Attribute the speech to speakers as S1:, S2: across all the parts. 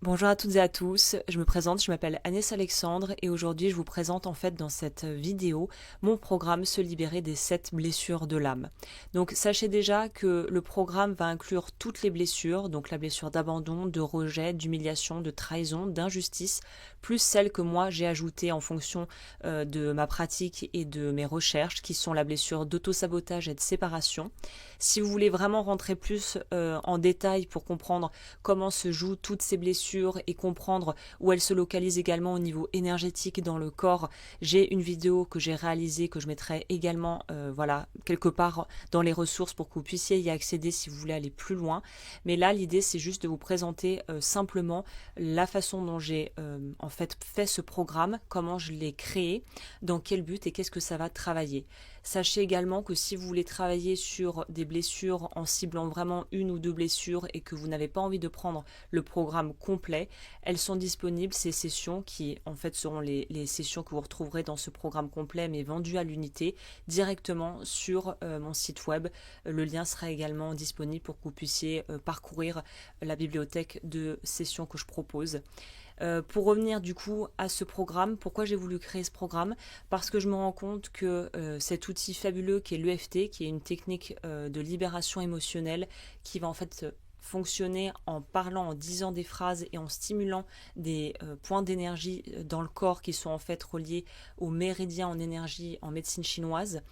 S1: Bonjour à toutes et à tous, je me présente, je m'appelle Agnès Alexandre et aujourd'hui je vous présente en fait dans cette vidéo mon programme Se libérer des 7 blessures de l'âme. Donc sachez déjà que le programme va inclure toutes les blessures, donc la blessure d'abandon, de rejet, d'humiliation, de trahison, d'injustice, plus celles que moi j'ai ajoutées en fonction de ma pratique et de mes recherches qui sont la blessure d'auto-sabotage et de séparation. Si vous voulez vraiment rentrer plus en détail pour comprendre comment se jouent toutes ces blessures et comprendre où elles se localisent également au niveau énergétique dans le corps, j'ai une vidéo que j'ai réalisée que je mettrai également voilà, quelque part dans les ressources pour que vous puissiez y accéder si vous voulez aller plus loin. Mais là, l'idée, c'est juste de vous présenter simplement la façon dont j'ai en fait ce programme, comment je l'ai créé, dans quel but et qu'est-ce que ça va travailler. Sachez également que si vous voulez travailler sur des blessures en ciblant vraiment une ou deux blessures et que vous n'avez pas envie de prendre le programme complet, elles sont disponibles, ces sessions qui en fait seront les sessions que vous retrouverez dans ce programme complet mais vendues à l'unité directement sur mon site web. Le lien sera également disponible pour que vous puissiez parcourir la bibliothèque de sessions que je propose. Pour revenir du coup à ce programme, pourquoi j'ai voulu créer ce programme? Parce que je me rends compte que cet outil fabuleux qui est l'EFT, qui est une technique de libération émotionnelle qui va en fait fonctionner en parlant, en disant des phrases et en stimulant des points d'énergie dans le corps qui sont en fait reliés aux méridiens en énergie en médecine chinoise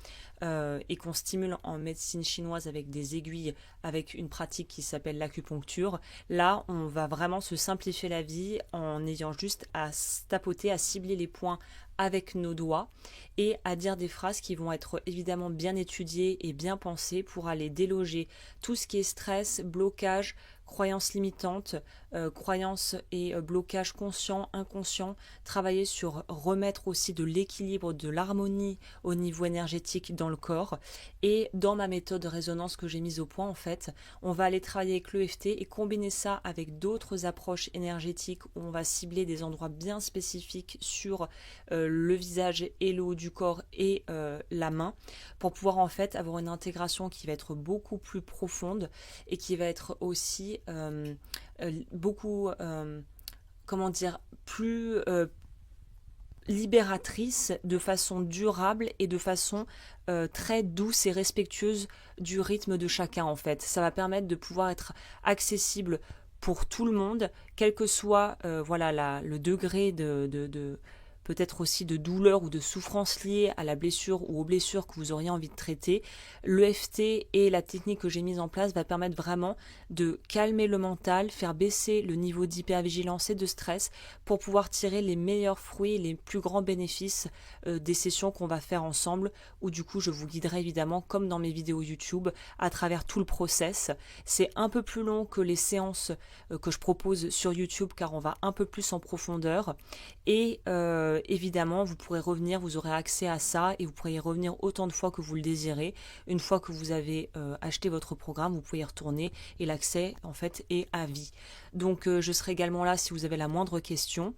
S1: et qu'on stimule en médecine chinoise avec des aiguilles, avec une pratique qui s'appelle l'acupuncture. Là, on va vraiment se simplifier la vie en ayant juste à tapoter, à cibler les points avec nos doigts et à dire des phrases qui vont être évidemment bien étudiées et bien pensées pour aller déloger tout ce qui est stress, blocage, croyances limitantes, croyances et blocages conscients, inconscients, travailler sur remettre aussi de l'équilibre, de l'harmonie au niveau énergétique dans le corps. Et dans ma méthode de résonance que j'ai mise au point, en fait, on va aller travailler avec l'EFT et combiner ça avec d'autres approches énergétiques où on va cibler des endroits bien spécifiques sur le visage et le haut du corps et la main pour pouvoir en fait avoir une intégration qui va être beaucoup plus profonde et qui va être aussi beaucoup, comment dire, plus libératrice de façon durable et de façon très douce et respectueuse du rythme de chacun en fait. Ça va permettre de pouvoir être accessible pour tout le monde, quel que soit voilà, le degré de peut-être aussi de douleur ou de souffrance liée à la blessure ou aux blessures que vous auriez envie de traiter. L'EFT et la technique que j'ai mise en place va permettre vraiment de calmer le mental, faire baisser le niveau d'hypervigilance et de stress pour pouvoir tirer les meilleurs fruits et les plus grands bénéfices des sessions qu'on va faire ensemble, où du coup je vous guiderai évidemment comme dans mes vidéos YouTube à travers tout le process. C'est un peu plus long que les séances que je propose sur YouTube car on va un peu plus en profondeur et évidemment vous pourrez revenir, vous aurez accès à ça et vous pourrez y revenir autant de fois que vous le désirez. Une fois que vous avez acheté votre programme, vous pouvez y retourner et l'accès en fait est à vie. Donc je serai également là si vous avez la moindre question.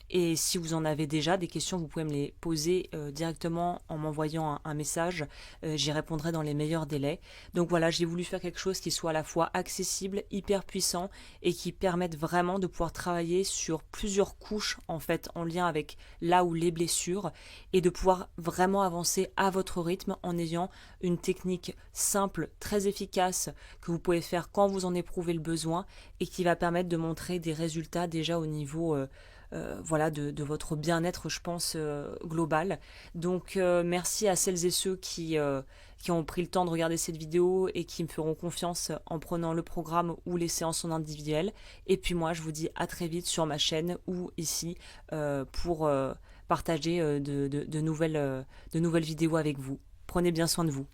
S1: Et si vous en avez déjà des questions, vous pouvez me les poser directement en m'envoyant un message. J'y répondrai dans les meilleurs délais. Donc voilà, j'ai voulu faire quelque chose qui soit à la fois accessible, hyper puissant et qui permette vraiment de pouvoir travailler sur plusieurs couches en fait en lien avec là où les blessures et de pouvoir vraiment avancer à votre rythme en ayant une technique simple, très efficace que vous pouvez faire quand vous en éprouvez le besoin et qui va permettre de montrer des résultats déjà au niveau voilà, de votre bien-être, je pense, global. Donc merci à celles et ceux qui ont pris le temps de regarder cette vidéo et qui me feront confiance en prenant le programme ou les séances en individuel. Et puis moi, je vous dis à très vite sur ma chaîne ou ici pour partager de nouvelles vidéos avec vous. Prenez bien soin de vous.